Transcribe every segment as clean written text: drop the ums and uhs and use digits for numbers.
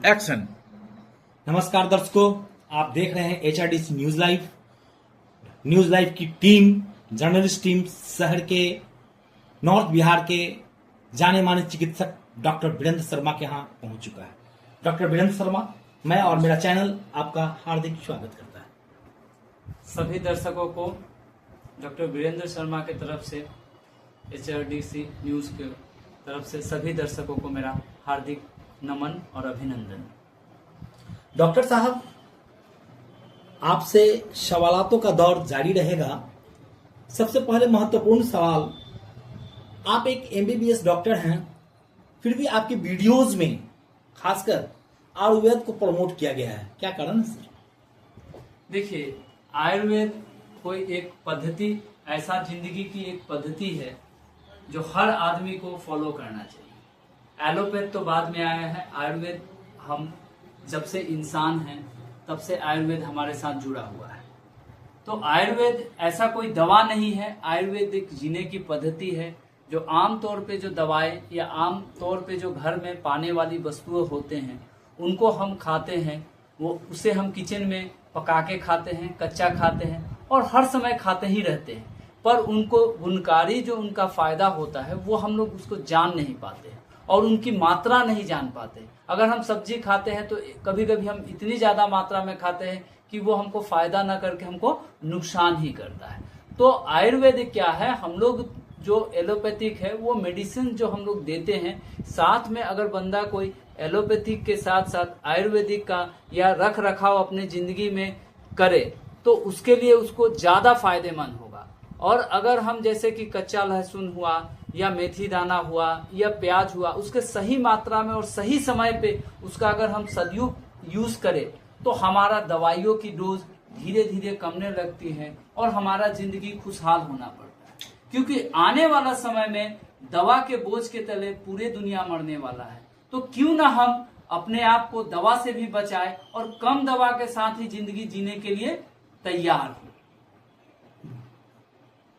Action. नमस्कार दर्शकों, आप देख रहे हैं HRDC news live. News live की टीम, जर्नलिस्ट टीम शहर के नॉर्थ बिहार के जाने माने चिकित्सक डॉक्टर वीरेंद्र शर्मा के यहाँ पहुंच चुका है। डॉक्टर वीरेंद्र शर्मा, मैं और मेरा चैनल आपका हार्दिक स्वागत करता है। सभी दर्शकों को डॉक्टर वीरेंद्र शर्मा की तरफ से HRDC न्यूज के तरफ से सभी दर्शकों को मेरा हार्दिक नमन और अभिनंदन। डॉक्टर साहब, आपसे सवालातों का दौर जारी रहेगा। सबसे पहले महत्वपूर्ण सवाल, आप एक MBBS डॉक्टर हैं, फिर भी आपके वीडियोज में खासकर आयुर्वेद को प्रमोट किया गया है, क्या कारण है सर? देखिए, आयुर्वेद कोई एक पद्धति, ऐसा जिंदगी की एक पद्धति है जो हर आदमी को फॉलो करना चाहिए। एलोपैथ तो बाद में आया है, आयुर्वेद हम जब से इंसान हैं तब से आयुर्वेद हमारे साथ जुड़ा हुआ है। तो आयुर्वेद ऐसा कोई दवा नहीं है, आयुर्वेद एक जीने की पद्धति है जो आम तौर पे जो दवाएं या आम तौर पे जो घर में पाने वाली वस्तुएं होते हैं उनको हम खाते हैं, वो उसे हम किचन में पका के खाते हैं, कच्चा खाते हैं और हर समय खाते ही रहते हैं, पर उनको गुणकारी जो उनका फायदा होता है वो हम लोग उसको जान नहीं पाते हैं और उनकी मात्रा नहीं जान पाते। अगर हम सब्जी खाते हैं तो कभी कभी हम इतनी ज्यादा मात्रा में खाते हैं कि वो हमको फायदा ना करके हमको नुकसान ही करता है। तो आयुर्वेदिक क्या है, हम लोग जो एलोपैथिक है वो मेडिसिन जो हम लोग देते हैं, साथ में अगर बंदा कोई एलोपैथिक के साथ साथ आयुर्वेदिक का या रख रखाव अपने जिंदगी में करे तो उसके लिए उसको ज्यादा फायदेमंद होगा। और अगर हम जैसे कि कच्चा लहसुन हुआ या मेथी दाना हुआ या प्याज हुआ, उसके सही मात्रा में और सही समय पे उसका अगर हम सदुपयोग यूज करें तो हमारा दवाइयों की डोज धीरे धीरे कमने लगती है और हमारा जिंदगी खुशहाल होना पड़ता है। क्योंकि आने वाला समय में दवा के बोझ के तले पूरे दुनिया मरने वाला है, तो क्यों ना हम अपने आप को दवा से भी बचाए और कम दवा के साथ ही जिंदगी जीने के लिए तैयार हो।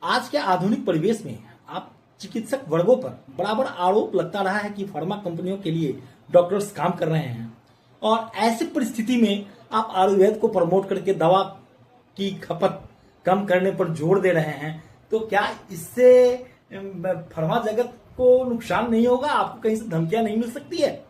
आज के आधुनिक परिवेश में आप चिकित्सक वर्गों पर बराबर आरोप लगता रहा है कि फार्मा कंपनियों के लिए डॉक्टर्स काम कर रहे हैं, और ऐसी परिस्थिति में आप आयुर्वेद को प्रमोट करके दवा की खपत कम करने पर जोर दे रहे हैं, तो क्या इससे फार्मा जगत को नुकसान नहीं होगा? आपको कहीं से धमकियां नहीं मिल सकती है?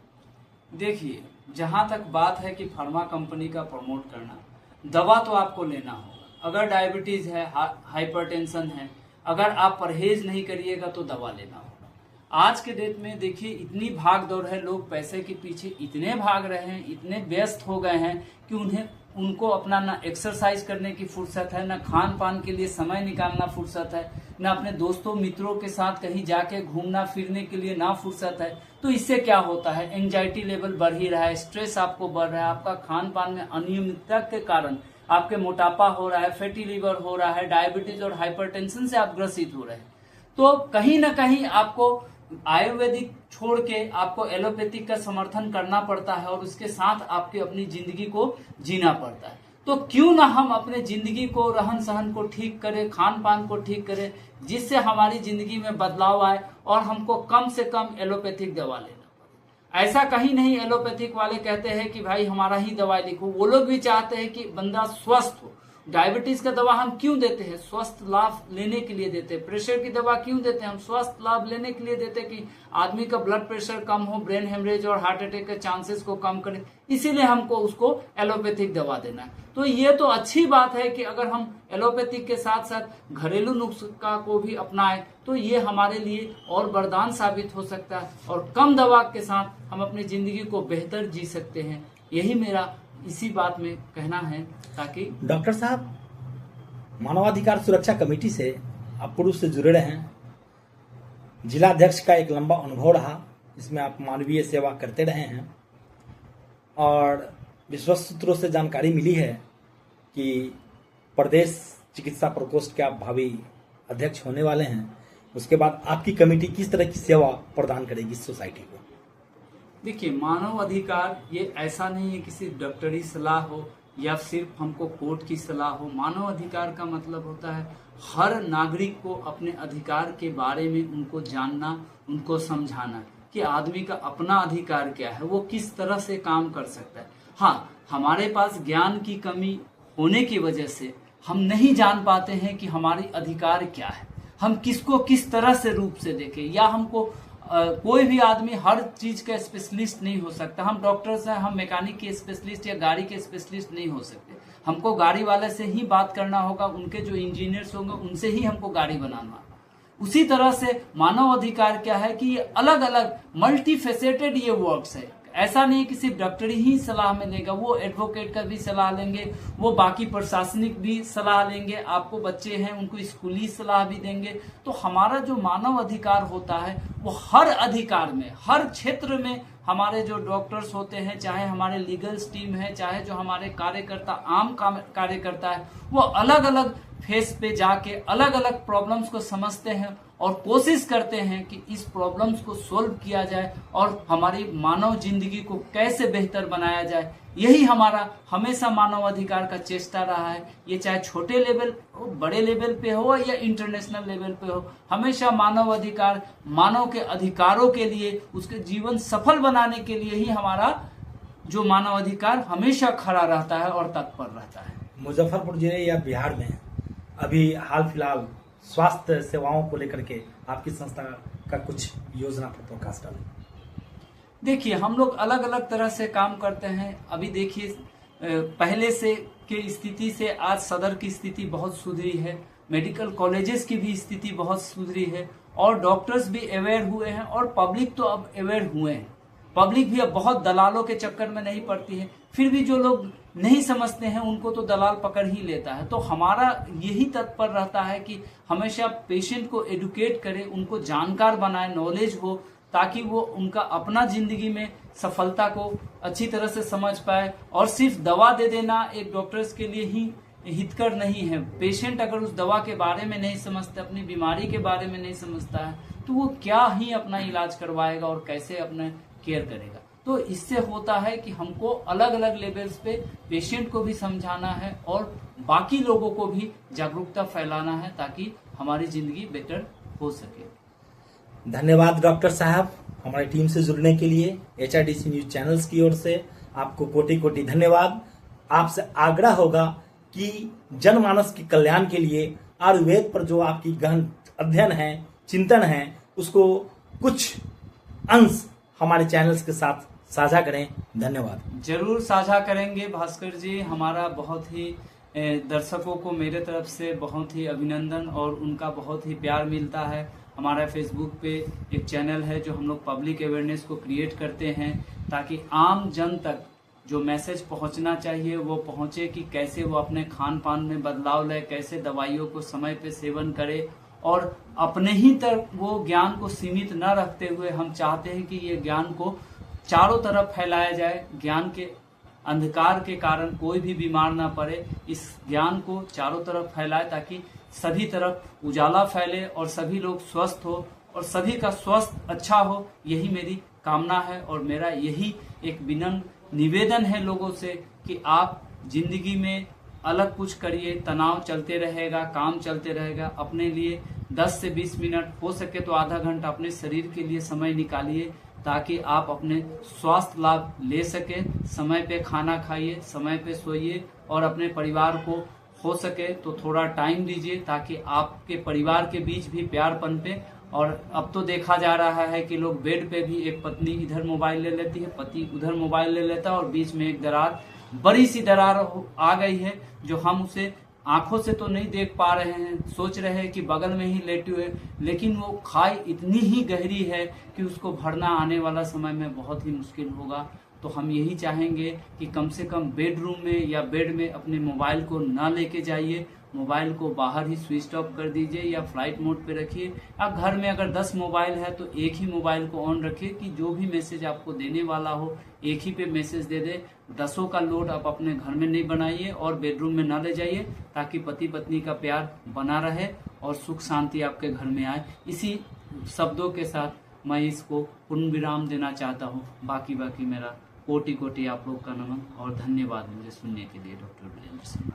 देखिए, जहां तक बात है कि फार्मा कंपनी का प्रमोट करना, दवा तो आपको लेना होगा। अगर डायबिटीज है, हाइपरटेंशन है, अगर आप परहेज नहीं करिएगा तो दवा लेना होगा। आज के डेट में देखिए, इतनी भाग दौड़ है, लोग पैसे के पीछे इतने भाग रहे हैं, इतने व्यस्त हो गए हैं कि उनको अपना ना एक्सरसाइज करने की फुर्सत है, ना खान पान के लिए समय निकालना फुर्सत है, ना अपने दोस्तों मित्रों के साथ कहीं जाके घूमना फिरने के लिए ना फुर्सत है। तो इससे क्या होता है, एंजाइटी लेवल बढ़ ही रहा है, स्ट्रेस आपको बढ़ रहा है, आपका खान पान में अनियमितता के कारण आपके मोटापा हो रहा है, फैटी लीवर हो रहा है, डायबिटीज और हाइपरटेंशन से आप ग्रसित हो रहे हैं। तो कहीं ना कहीं आपको आयुर्वेदिक छोड़ के आपको एलोपैथिक का समर्थन करना पड़ता है और उसके साथ आपकी अपनी जिंदगी को जीना पड़ता है। तो क्यों ना हम अपने जिंदगी को, रहन सहन को ठीक करें, खान पान को ठीक करें, जिससे हमारी जिंदगी में बदलाव आए और हमको कम से कम एलोपैथिक दवा लेना पड़े। ऐसा कहीं नहीं एलोपैथिक वाले कहते हैं कि भाई हमारा ही दवाई लिखो, वो लोग भी चाहते हैं कि बंदा स्वस्थ हो। डायबिटीज का दवा हम क्यों देते हैं? स्वस्थ लाभ लेने के लिए देते हैं। प्रेशर की दवा क्यों देते हैं? हम स्वस्थ लाभ लेने के लिए देते हैं कि आदमी का ब्लड प्रेशर कम हो, ब्रेन हेमरेज और हार्ट अटैक के चांसेस को कम करें, इसीलिए हमको उसको एलोपैथिक दवा देना है। तो ये तो अच्छी बात है कि अगर हम एलोपैथिक के साथ साथ घरेलू नुस्खा को भी अपनाएं तो ये हमारे लिए और वरदान साबित हो सकता है और कम दवा के साथ हम अपनी जिंदगी को बेहतर जी सकते हैं। यही मेरा इसी बात में कहना है। ताकि डॉक्टर साहब, मानवाधिकार सुरक्षा कमेटी से आप पूर्व से जुड़े रहे हैं, जिला अध्यक्ष का एक लंबा अनुभव रहा, इसमें आप मानवीय सेवा करते रहे हैं और विश्वस्त सूत्रों से जानकारी मिली है कि प्रदेश चिकित्सा प्रकोष्ठ के आप भावी अध्यक्ष होने वाले हैं। उसके बाद आपकी कमेटी किस तरह की सेवा प्रदान करेगी सोसाइटी को? देखिए, मानव अधिकार ये ऐसा नहीं है कि सिर्फ डॉक्टरी सलाह हो या सिर्फ हमको कोर्ट की सलाह हो। मानव अधिकार का मतलब होता है हर नागरिक को अपने अधिकार के बारे में उनको जानना, उनको समझाना। कि आदमी का अपना अधिकार क्या है, वो किस तरह से काम कर सकता है। हाँ, हमारे पास ज्ञान की कमी होने की वजह से हम नहीं जान पाते हैं कि हमारी अधिकार क्या है, हम किसको किस तरह से रूप से देखें, या हमको कोई भी आदमी हर चीज का स्पेशलिस्ट नहीं हो सकता। हम डॉक्टर्स हैं, हम मैकेनिक के स्पेशलिस्ट या गाड़ी के स्पेशलिस्ट नहीं हो सकते। हमको गाड़ी वाले से ही बात करना होगा, उनके जो इंजीनियर्स होंगे उनसे ही हमको गाड़ी बनाना। उसी तरह से मानव अधिकार क्या है कि ये अलग अलग मल्टी फेसेटेड ये वर्क्स है। ऐसा नहीं कि सिर्फ डॉक्टरी ही सलाह में लेगा, वो एडवोकेट का भी सलाह लेंगे, वो बाकी प्रशासनिक भी सलाह लेंगे, आपको बच्चे हैं उनको स्कूली सलाह भी देंगे। तो हमारा जो मानव अधिकार होता है वो हर अधिकार में, हर क्षेत्र में हमारे जो डॉक्टर्स होते हैं, चाहे हमारे लीगल टीम है, चाहे जो हमारे कार्यकर्ता आम कार्यकर्ता है, वो अलग अलग फेस पे जाके अलग अलग प्रॉब्लम्स को समझते हैं और कोशिश करते हैं कि इस प्रॉब्लम्स को सोल्व किया जाए और हमारी मानव जिंदगी को कैसे बेहतर बनाया जाए। यही हमारा हमेशा मानव अधिकार का चेष्टा रहा है। ये चाहे छोटे लेवल बड़े लेवल पे हो या इंटरनेशनल लेवल पे हो, हमेशा मानव अधिकार, मानव के अधिकारों के लिए, उसके जीवन सफल बनाने के लिए ही हमारा जो मानव अधिकार हमेशा खड़ा रहता है और तत्पर रहता है। मुजफ्फरपुर जिले या बिहार में अभी हाल फिलहाल स्वास्थ्य सेवाओं को लेकर के आपकी संस्था का कुछ योजना पर प्रकाश डालें। देखिए, हम लोग अलग अलग तरह से काम करते हैं। अभी देखिए, पहले से की स्थिति से आज सदर की स्थिति बहुत सुधरी है, मेडिकल कॉलेजेस की भी स्थिति बहुत सुधरी है और डॉक्टर्स भी अवेयर हुए हैं और पब्लिक तो अब अवेयर हुए हैं। पब्लिक भी अब बहुत दलालों के चक्कर में नहीं पड़ती है। फिर भी जो लोग नहीं समझते हैं उनको तो दलाल पकड़ ही लेता है। तो हमारा यही तत्पर रहता है कि हमेशा पेशेंट को एडुकेट करें, उनको जानकार बनाए, नॉलेज हो, ताकि वो उनका अपना जिंदगी में सफलता को अच्छी तरह से समझ पाए। और सिर्फ दवा दे देना एक डॉक्टर्स के लिए ही हितकर नहीं है। पेशेंट अगर उस दवा के बारे में नहीं समझता, अपनी बीमारी के बारे में नहीं समझता है, तो वो क्या ही अपना इलाज करवाएगा और कैसे अपना केयर करेगा। तो इससे होता है कि हमको अलग अलग लेवल्स पे पेशेंट को भी समझाना है और बाकी लोगों को भी जागरूकता फैलाना है ताकि हमारी जिंदगी बेटर हो सके। धन्यवाद डॉक्टर साहब, हमारी टीम से जुड़ने के लिए। HRDC न्यूज चैनल्स की ओर से आपको कोटि कोटि धन्यवाद। आपसे आग्रह होगा कि जनमानस के कल्याण के लिए आयुर्वेद पर जो आपकी गहन अध्ययन है, चिंतन है, उसको कुछ अंश हमारे चैनल्स के साथ साझा करें। धन्यवाद। जरूर साझा करेंगे भास्कर जी। हमारा बहुत ही दर्शकों को मेरे तरफ से बहुत ही अभिनंदन और उनका बहुत ही प्यार मिलता है। हमारा फेसबुक पे एक चैनल है जो हम लोग पब्लिक अवेयरनेस को क्रिएट करते हैं ताकि आम जन तक जो मैसेज पहुंचना चाहिए वो पहुंचे कि कैसे वो अपने खान पान में बदलाव लाए, कैसे दवाइयों को समय पे सेवन करे और अपने ही तक वो ज्ञान को सीमित न रखते हुए हम चाहते हैं कि ये ज्ञान को चारों तरफ फैलाया जाए। ज्ञान के अंधकार के कारण कोई भी बीमार ना पड़े, इस ज्ञान को चारों तरफ फैलाए ताकि सभी तरफ उजाला फैले और सभी लोग स्वस्थ हो और सभी का स्वास्थ्य अच्छा हो। यही मेरी कामना है और मेरा यही एक विनम्र निवेदन है लोगों से कि आप जिंदगी में अलग कुछ करिए। तनाव चलते रहेगा, काम चलते रहेगा, अपने लिए 10 से 20 मिनट, हो सके तो आधा घंटा अपने शरीर के लिए समय निकालिए ताकि आप अपने स्वास्थ्य लाभ ले सके। समय पे खाना खाइए, समय पे सोइए और अपने परिवार को हो सके तो थोड़ा टाइम दीजिए ताकि आपके परिवार के बीच भी प्यार पनपे। और अब तो देखा जा रहा है कि लोग बेड पे भी, एक पत्नी इधर मोबाइल ले लेती है, पति उधर मोबाइल ले लेता है और बीच में एक दरार, बड़ी सी दरार आ गई है जो हम उसे आंखों से तो नहीं देख पा रहे हैं, सोच रहे हैं कि बगल में ही लेटे हुए, लेकिन वो खाई इतनी ही गहरी है कि उसको भरना आने वाला समय में बहुत ही मुश्किल होगा। तो हम यही चाहेंगे कि कम से कम बेडरूम में या बेड में अपने मोबाइल को ना लेके जाइए, मोबाइल को बाहर ही स्विच ऑफ कर दीजिए या फ्लाइट मोड पे रखिए। आप घर में अगर 10 मोबाइल है तो एक ही मोबाइल को ऑन रखिए कि जो भी मैसेज आपको देने वाला हो एक ही पे मैसेज दे दे। 10 का लोड आप अपने घर में नहीं बनाइए और बेडरूम में ना ले जाइए ताकि पति पत्नी का प्यार बना रहे और सुख शांति आपके घर में आए। इसी शब्दों के साथ मैं इसको पूर्ण विराम देना चाहता हूँ। बाकी मेरा कोटि कोटि आप लोग का नमन और धन्यवाद मुझे सुनने के लिए। डॉक्टर वीरेंद्र सिंह।